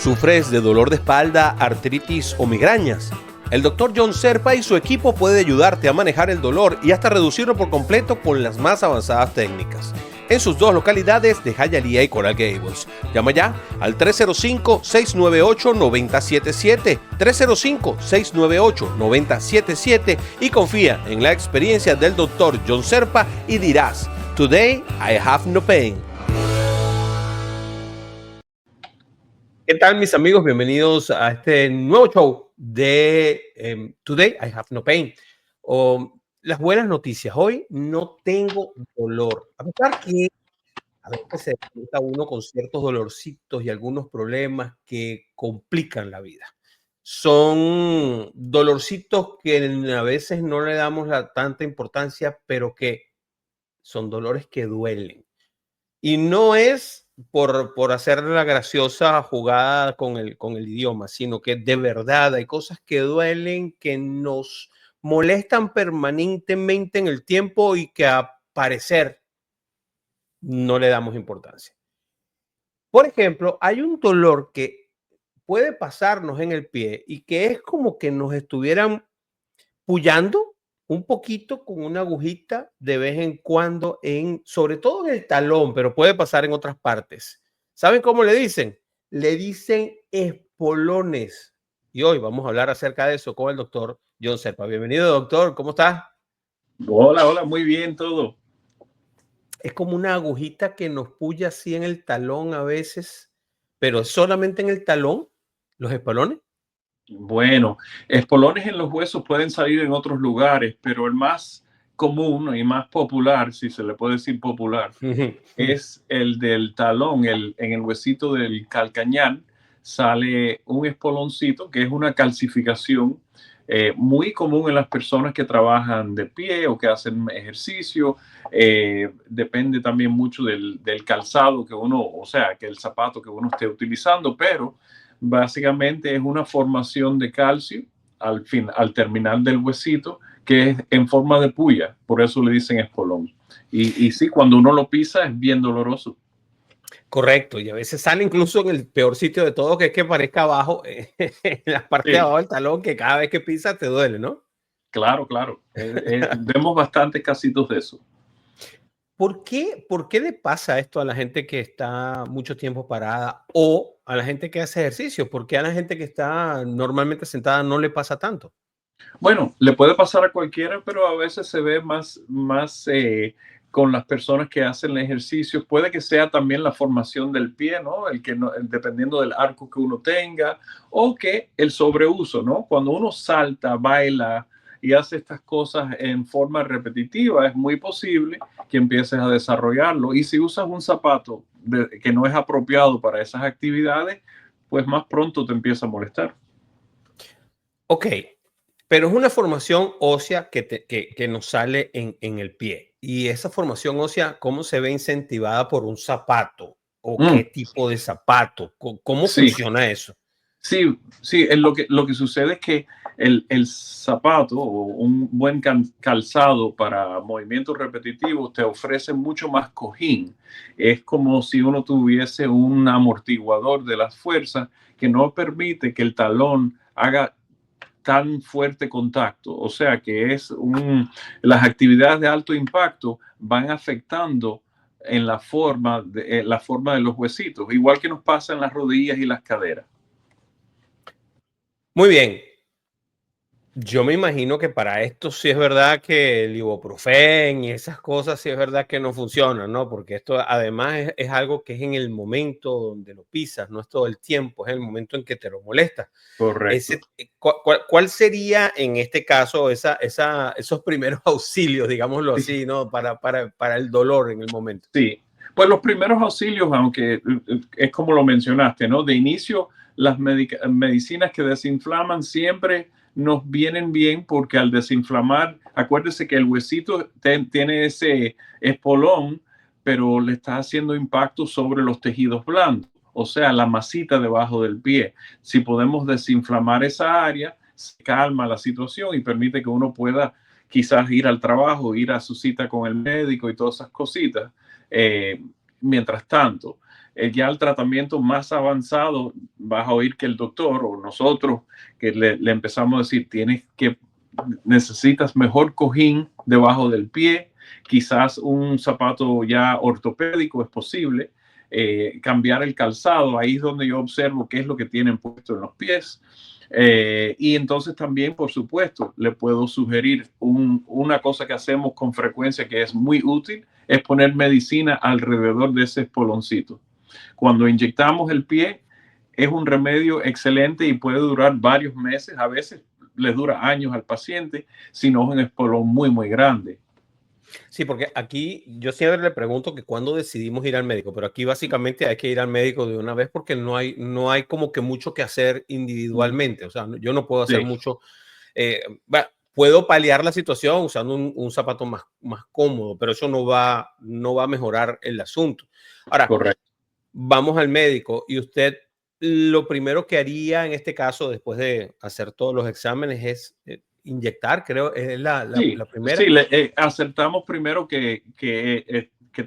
¿Sufres de dolor de espalda, artritis o migrañas? El Dr. John Serpa y su equipo puede ayudarte a manejar el dolor y hasta reducirlo por completo con las más avanzadas técnicas. En sus dos localidades de Hialeah y Coral Gables. Llama ya al 305-698-9077, 305-698-9077 y confía en la experiencia del Dr. John Serpa y dirás, Today I have no pain. ¿Qué tal, mis amigos? Bienvenidos a este nuevo show de Today I have no pain. Las buenas noticias. Hoy no tengo dolor. A pesar que a veces se enfrenta uno con ciertos dolorcitos y algunos problemas que complican la vida. Son dolorcitos que a veces no le damos tanta importancia, pero que son dolores que duelen. Y no es por hacer la graciosa jugada con el idioma, sino que de verdad hay cosas que duelen, que nos molestan permanentemente en el tiempo y que a parecer no le damos importancia. Por ejemplo, hay un dolor que puede pasarnos en el pie y que es como que nos estuvieran pullando un poquito con una agujita de vez en cuando, sobre todo en el talón, pero puede pasar en otras partes. ¿Saben cómo le dicen? Le dicen espolones. Y hoy vamos a hablar acerca de eso con el doctor John Serpa. Bienvenido, doctor. ¿Cómo está? Hola, muy bien todo. Es como una agujita que nos puya así en el talón a veces, pero solamente en el talón, los espolones. Bueno, espolones en los huesos pueden salir en otros lugares, pero el más común y más popular, si se le puede decir popular, es el del talón. En el huesito del calcañar sale un espoloncito que es una calcificación muy común en las personas que trabajan de pie o que hacen ejercicio. Depende también mucho del calzado que uno, o sea, que el zapato que uno esté utilizando, pero básicamente es una formación de calcio al terminal del huesito que es en forma de puya, por eso le dicen espolón. Y sí, cuando uno lo pisa es bien doloroso. Correcto, y a veces sale incluso en el peor sitio de todo, que es que parezca abajo, en la parte de abajo del talón, que cada vez que pisas te duele, ¿no? Claro, claro. Vemos bastantes casitos de eso. ¿Por qué le pasa esto a la gente que está mucho tiempo parada o a la gente que hace ejercicio? ¿Por qué a la gente que está normalmente sentada no le pasa tanto? Bueno, le puede pasar a cualquiera, pero a veces se ve más con las personas que hacen ejercicios. Puede que sea también la formación del pie, ¿no? Dependiendo del arco que uno tenga, o que el sobreuso, ¿no? Cuando uno salta, baila y hace estas cosas en forma repetitiva, es muy posible que empieces a desarrollarlo. Y si usas un zapato que no es apropiado para esas actividades, pues más pronto te empieza a molestar. Ok, pero es una formación ósea que nos sale en el pie. Y esa formación ósea, ¿cómo se ve incentivada por un zapato? ¿O qué tipo de zapato? ¿Cómo funciona eso? Sí, lo que sucede es que el zapato o un buen calzado para movimientos repetitivos te ofrece mucho más cojín. Es como si uno tuviese un amortiguador de las fuerzas que no permite que el talón haga tan fuerte contacto. O sea que las actividades de alto impacto van afectando en la forma de los huesitos, igual que nos pasa en las rodillas y las caderas. Muy bien. Yo me imagino que para esto sí es verdad que el ibuprofén y esas cosas sí es verdad que no funcionan, ¿no? Porque esto además es algo que es en el momento donde lo pisas, no es todo el tiempo, es el momento en que te lo molesta. Correcto. ¿Cuál sería en este caso esos primeros auxilios, digámoslo así, ¿no? Para el dolor en el momento. Sí, pues los primeros auxilios, aunque es como lo mencionaste, ¿no? De inicio, las medicinas que desinflaman siempre nos vienen bien porque al desinflamar, acuérdese que el huesito tiene ese espolón, pero le está haciendo impacto sobre los tejidos blandos, o sea, la masita debajo del pie. Si podemos desinflamar esa área, se calma la situación y permite que uno pueda quizás ir al trabajo, ir a su cita con el médico y todas esas cositas. Mientras tanto, ya el tratamiento más avanzado, vas a oír que el doctor o nosotros que le empezamos a decir, necesitas mejor cojín debajo del pie, quizás un zapato ya ortopédico es posible, cambiar el calzado, ahí es donde yo observo qué es lo que tienen puesto en los pies. Y entonces también, por supuesto, le puedo sugerir una cosa que hacemos con frecuencia que es muy útil, es poner medicina alrededor de ese espoloncito. Cuando inyectamos el pie, es un remedio excelente y puede durar varios meses, a veces le dura años al paciente, si no es un espolón muy, muy grande. Sí, porque aquí yo siempre le pregunto que cuándo decidimos ir al médico, pero aquí básicamente hay que ir al médico de una vez porque no hay como que mucho que hacer individualmente. O sea, yo no puedo hacer mucho. Puedo paliar la situación usando un zapato más cómodo, pero eso no va a mejorar el asunto. Ahora, correcto. Vamos al médico y usted lo primero que haría en este caso, después de hacer todos los exámenes, es inyectar, creo, es la primera. Sí, acertamos primero que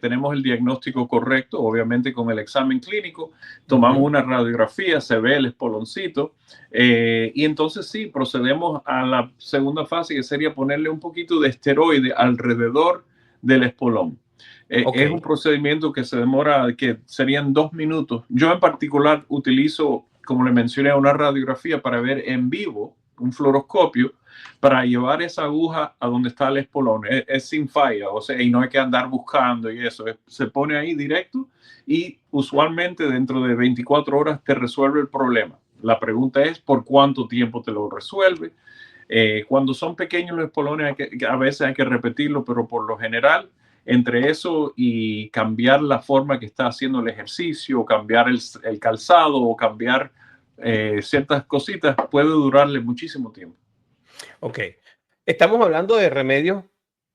tenemos el diagnóstico correcto, obviamente con el examen clínico, tomamos una radiografía, se ve el espoloncito, y entonces sí, procedemos a la segunda fase, que sería ponerle un poquito de esteroide alrededor del espolón. Es un procedimiento que se demora, que serían 2 minutos. Yo en particular utilizo, como le mencioné, una radiografía para ver en vivo, un fluoroscopio, para llevar esa aguja a donde está el espolón. Es sin falla, o sea, y no hay que andar buscando y eso. Se pone ahí directo y usualmente dentro de 24 horas te resuelve el problema. La pregunta es por cuánto tiempo te lo resuelve. Cuando son pequeños los espolones, a veces hay que repetirlo, pero por lo general, entre eso y cambiar la forma que está haciendo el ejercicio, cambiar el calzado o cambiar ciertas cositas, puede durarle muchísimo tiempo. Ok. Estamos hablando de remedios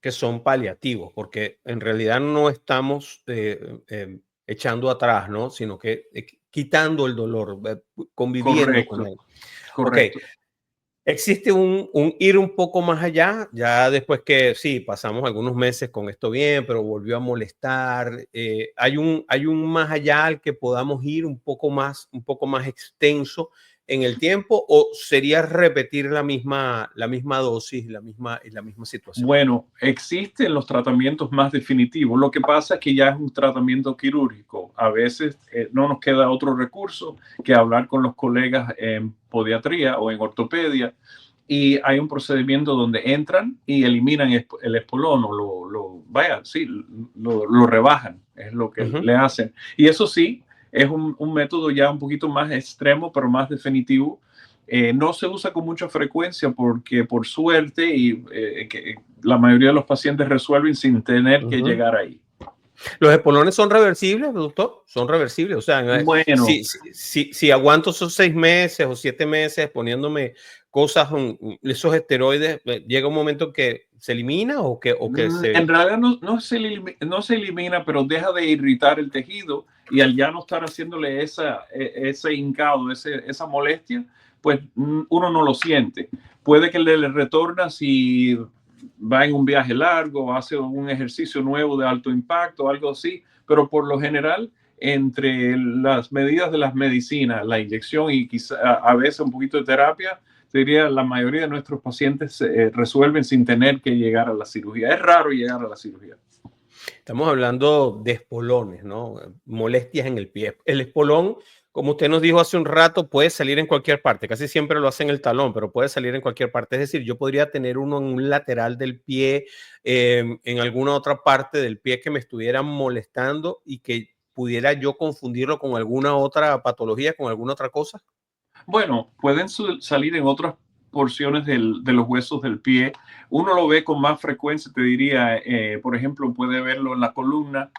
que son paliativos, porque en realidad no estamos echando atrás, ¿no? Sino que quitando el dolor, conviviendo con él. Correcto. Okay. Existe un ir un poco más allá, ya después que sí, pasamos algunos meses con esto bien, pero volvió a molestar. Hay un más allá al que podamos ir un poco más extenso en el tiempo, o sería repetir la misma dosis, la misma situación. Bueno, existen los tratamientos más definitivos. Lo que pasa es que ya es un tratamiento quirúrgico. A veces no nos queda otro recurso que hablar con los colegas en podiatría o en ortopedia, y hay un procedimiento donde entran y eliminan el espolón o lo rebajan, es lo que le hacen. Y eso sí, es un método ya un poquito más extremo, pero más definitivo. No se usa con mucha frecuencia porque por suerte que la mayoría de los pacientes resuelven sin tener que llegar ahí. ¿Los espolones son reversibles, doctor? Son reversibles. O sea, bueno, si aguanto esos 6 meses o 7 meses poniéndome cosas, esos esteroides, ¿llega un momento que se elimina o que en realidad no se elimina, pero deja de irritar el tejido, y al ya no estar haciéndole ese hincado, esa molestia, pues uno no lo siente. Puede que le retorna si va en un viaje largo, hace un ejercicio nuevo de alto impacto, algo así, pero por lo general, entre las medidas de las medicinas, la inyección y quizá a veces un poquito de terapia, diría, la mayoría de nuestros pacientes resuelven sin tener que llegar a la cirugía. Es raro llegar a la cirugía. Estamos hablando de espolones, ¿no? Molestias en el pie. El espolón, como usted nos dijo hace un rato, puede salir en cualquier parte. Casi siempre lo hace en el talón, pero puede salir en cualquier parte. Es decir, yo podría tener uno en un lateral del pie, en alguna otra parte del pie que me estuviera molestando y que pudiera yo confundirlo con alguna otra patología, con alguna otra cosa. Bueno, pueden salir en otras porciones de los huesos del pie. Uno lo ve con más frecuencia, te diría, por ejemplo, puede verlo en la columna,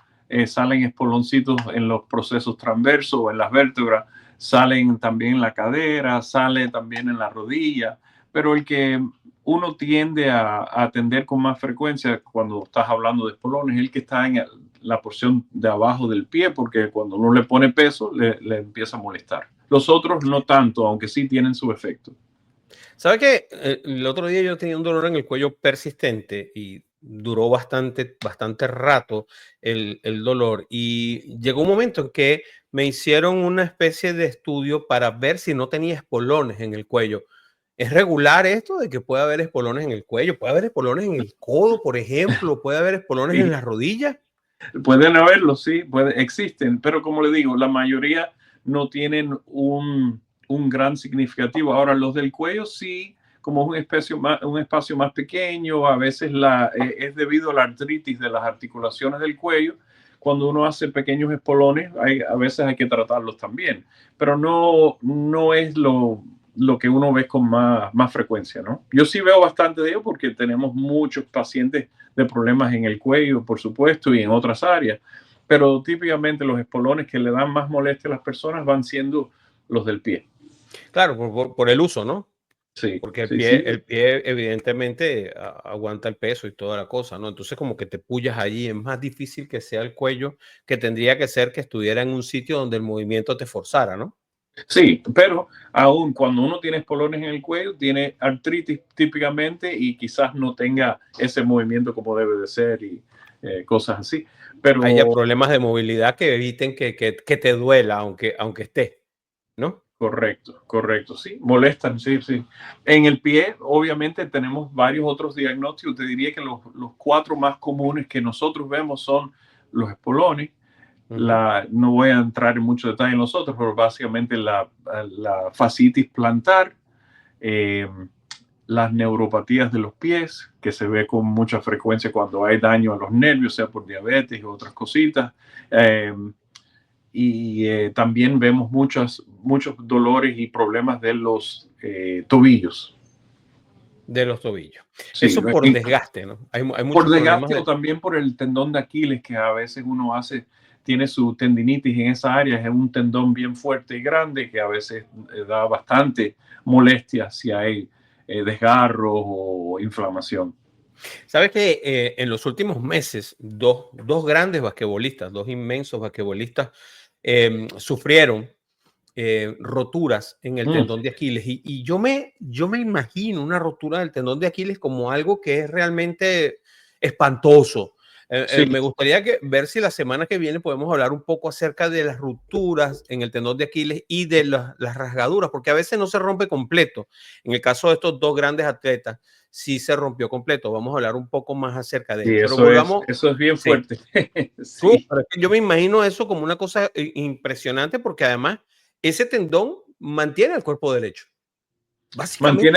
salen espoloncitos en los procesos transversos o en las vértebras, salen también en la cadera, sale también en la rodilla, pero el que uno tiende a atender con más frecuencia cuando estás hablando de espolones es el que está en la porción de abajo del pie, porque cuando uno le pone peso le empieza a molestar. Los otros no tanto, aunque sí tienen su efecto. ¿Sabe qué? El otro día yo tenía un dolor en el cuello persistente y duró bastante rato el dolor, y llegó un momento en que me hicieron una especie de estudio para ver si no tenía espolones en el cuello. ¿Es regular esto de que puede haber espolones en el cuello? ¿Puede haber espolones en el codo, por ejemplo? ¿Puede haber espolones en Sí, las rodillas? pueden haberlo, sí, existen, pero como le digo, la mayoría no tienen un gran significativo. Ahora, los del cuello sí, como es un espacio más pequeño, a veces es debido a la artritis de las articulaciones del cuello. Cuando uno hace pequeños espolones, a veces hay que tratarlos también, pero no es lo que uno ve con más frecuencia, ¿no? Yo sí veo bastante de ello porque tenemos muchos pacientes de problemas en el cuello, por supuesto, y en otras áreas, pero típicamente los espolones que le dan más molestia a las personas van siendo los del pie. Claro, por el uso, ¿no? Sí, Porque sí, sí. el pie evidentemente aguanta el peso y toda la cosa, ¿no? Entonces como que te puyas allí, es más difícil que sea el cuello, que tendría que ser que estuviera en un sitio donde el movimiento te forzara, ¿no? Sí, pero aún cuando uno tiene espolones en el cuello, tiene artritis típicamente y quizás no tenga ese movimiento como debe de ser y cosas así. Haya Pero problemas de movilidad que eviten que te duela, aunque esté, ¿no? correcto, correcto, sí, molestan, sí, sí. En el pie, obviamente, tenemos varios otros diagnósticos. Te diría que los cuatro más comunes que nosotros vemos son los espolones. No voy a entrar en mucho detalle en los otros, pero básicamente la fascitis plantar, eh, las neuropatías de los pies, que se ve con mucha frecuencia cuando hay daño a los nervios, sea por diabetes o otras cositas. También vemos muchos dolores y problemas de los tobillos. De los tobillos. Sí, Eso por desgaste, ¿no? Hay por muchos problemas desgaste o de... también por el tendón de Aquiles, que a veces tiene su tendinitis en esa área, es un tendón bien fuerte y grande que a veces da bastante molestia si hay desgarros o inflamación. Sabes que en los últimos meses, dos grandes basquetbolistas, dos inmensos basquetbolistas, sufrieron roturas en el Mm, tendón de Aquiles. Y yo me imagino una rotura del tendón de Aquiles como algo que es realmente espantoso. sí, Me gustaría ver si la semana que viene podemos hablar un poco acerca de las rupturas en el tendón de Aquiles y de las rasgaduras, porque a veces no se rompe completo. En el caso de estos dos grandes atletas, sí se rompió completo. Vamos a hablar un poco más acerca de sí, ello. Pero volvamos. eso es bien Sí. fuerte. Sí. Pero es que yo me imagino eso como una cosa impresionante, porque además ese tendón mantiene el cuerpo derecho. Básicamente.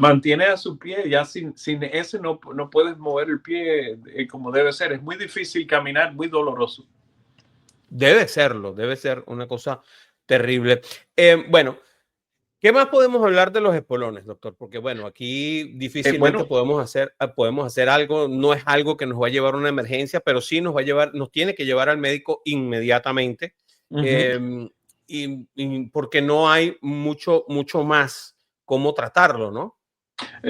Mantiene a su pie, ya sin ese no puedes mover el pie como debe ser. Es muy difícil caminar, muy doloroso. Debe serlo, debe ser una cosa terrible. Bueno, ¿qué más podemos hablar de los espolones, doctor? Porque bueno, aquí difícilmente Bueno, podemos hacer algo, no es algo que nos va a llevar a una emergencia, pero sí nos tiene que llevar al médico inmediatamente. uh-huh. Porque no hay mucho más cómo tratarlo, ¿no?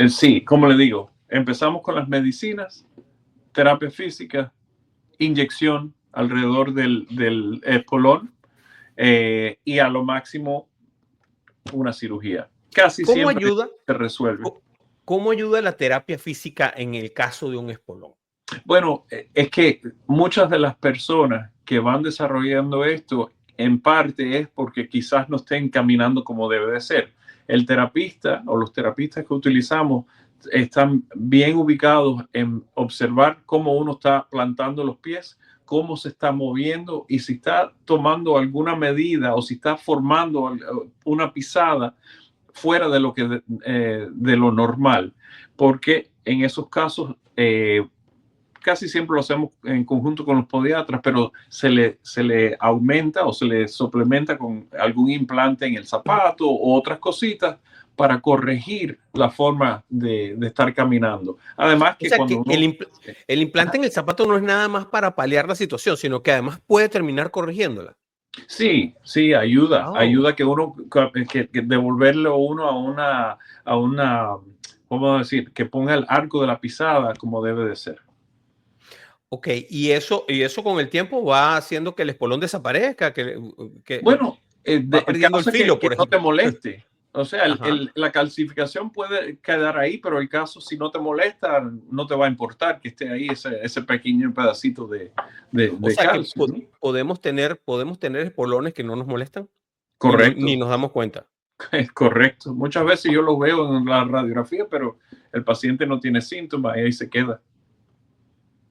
Sí, como le digo, empezamos con las medicinas, terapia física, inyección alrededor del espolón y a lo máximo una cirugía. Casi ¿Cómo siempre ayuda, se resuelve. cómo ayuda la terapia física en el caso de un espolón? Bueno, es que muchas de las personas que van desarrollando esto, en parte es porque quizás no estén caminando como debe de ser. El terapista o los terapistas que utilizamos están bien ubicados en observar cómo uno está plantando los pies, cómo se está moviendo y si está tomando alguna medida o si está formando una pisada fuera de de lo normal, porque en esos casos casi siempre lo hacemos en conjunto con los podiatras, pero se le aumenta o se le suplementa con algún implante en el zapato o otras cositas para corregir la forma de estar caminando. Además O que sea cuando que uno... el implante en el zapato no es nada más para paliar la situación, sino que además puede terminar corrigiéndola. Sí, sí, ayuda, Oh. ayuda que uno, que devolverle uno a una, ¿cómo decir? Que ponga el arco de la pisada como debe de ser. Ok, y eso con el tiempo va haciendo que el espolón desaparezca, que Bueno, va el perdiendo el caso es filo, que por no te ejemplo. moleste. O sea, la calcificación puede quedar ahí, pero el caso, si no te molesta, no te va a importar que esté ahí ese pequeño pedacito de calcio. Que podemos tener espolones que no nos molestan. Correcto. Ni nos damos cuenta. Es correcto. Muchas veces yo lo veo en la radiografía, pero el paciente no tiene síntomas y ahí se queda.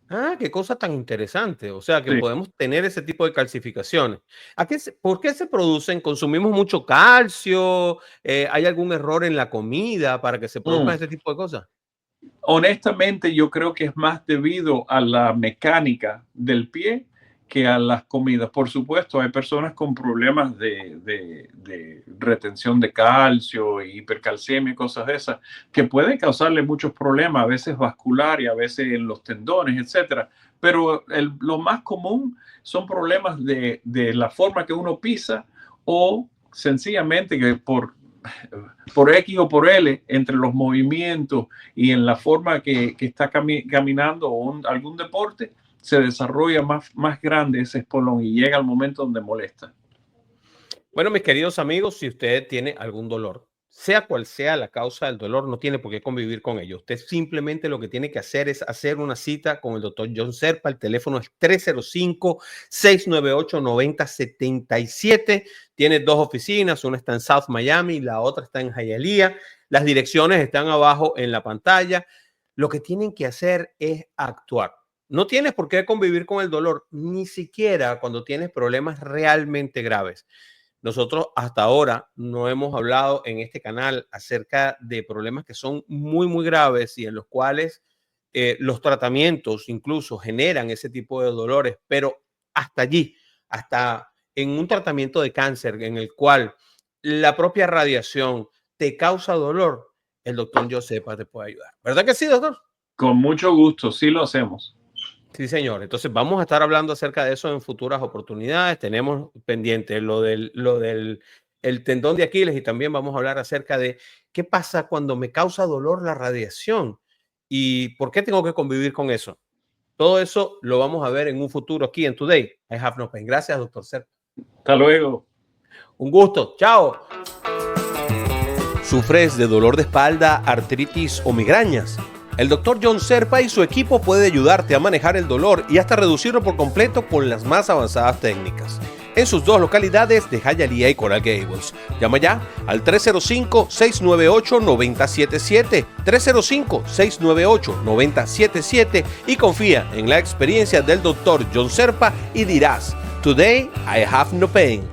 Ah, qué cosa tan interesante. O sea, que podemos tener ese tipo de calcificaciones. ¿Por qué se producen? ¿Consumimos mucho calcio? ¿Hay algún error en la comida para que se produzcan este tipo de cosas? Honestamente, yo creo que es más debido a la mecánica del pie que a las comidas. Por supuesto, hay personas con problemas de retención de calcio, hipercalcemia y cosas de esas, que pueden causarle muchos problemas, a veces vasculares, a veces en los tendones, etcétera. Pero lo más común son problemas de la forma que uno pisa o sencillamente que por X o por L, entre los movimientos y en la forma que está caminando o algún deporte, se desarrolla más grande ese espolón y llega al momento donde molesta. Bueno, mis queridos amigos, si usted tiene algún dolor, sea cual sea la causa del dolor, no tiene por qué convivir con ello. Usted simplemente lo que tiene que hacer es hacer una cita con el doctor John Serpa. El teléfono es 305-698-9077. Tiene 2 oficinas, una está en South Miami y la otra está en Hialeah. Las direcciones están abajo en la pantalla. Lo que tienen que hacer es actuar. No tienes por qué convivir con el dolor, ni siquiera cuando tienes problemas realmente graves. Nosotros hasta ahora no hemos hablado en este canal acerca de problemas que son muy, muy graves y en los cuales los tratamientos incluso generan ese tipo de dolores, pero hasta allí, hasta en un tratamiento de cáncer en el cual la propia radiación te causa dolor, el doctor John Serpa te puede ayudar. ¿Verdad que sí, doctor? Con mucho gusto, sí lo hacemos. Sí, señor. Entonces vamos a estar hablando acerca de eso en futuras oportunidades. Tenemos pendiente lo del tendón de Aquiles y también vamos a hablar acerca de qué pasa cuando me causa dolor la radiación y por qué tengo que convivir con eso. Todo eso lo vamos a ver en un futuro aquí en Today I Have No Pain. Gracias, doctor Serpa. Hasta luego. Un gusto. Chao. ¿Sufres de dolor de espalda, artritis o migrañas? El Dr. John Serpa y su equipo puede ayudarte a manejar el dolor y hasta reducirlo por completo con las más avanzadas técnicas. En sus 2 localidades de Hialeah y Coral Gables. Llama ya al 305-698-9077, 305-698-9077 y confía en la experiencia del Dr. John Serpa y dirás, Today I have no pain.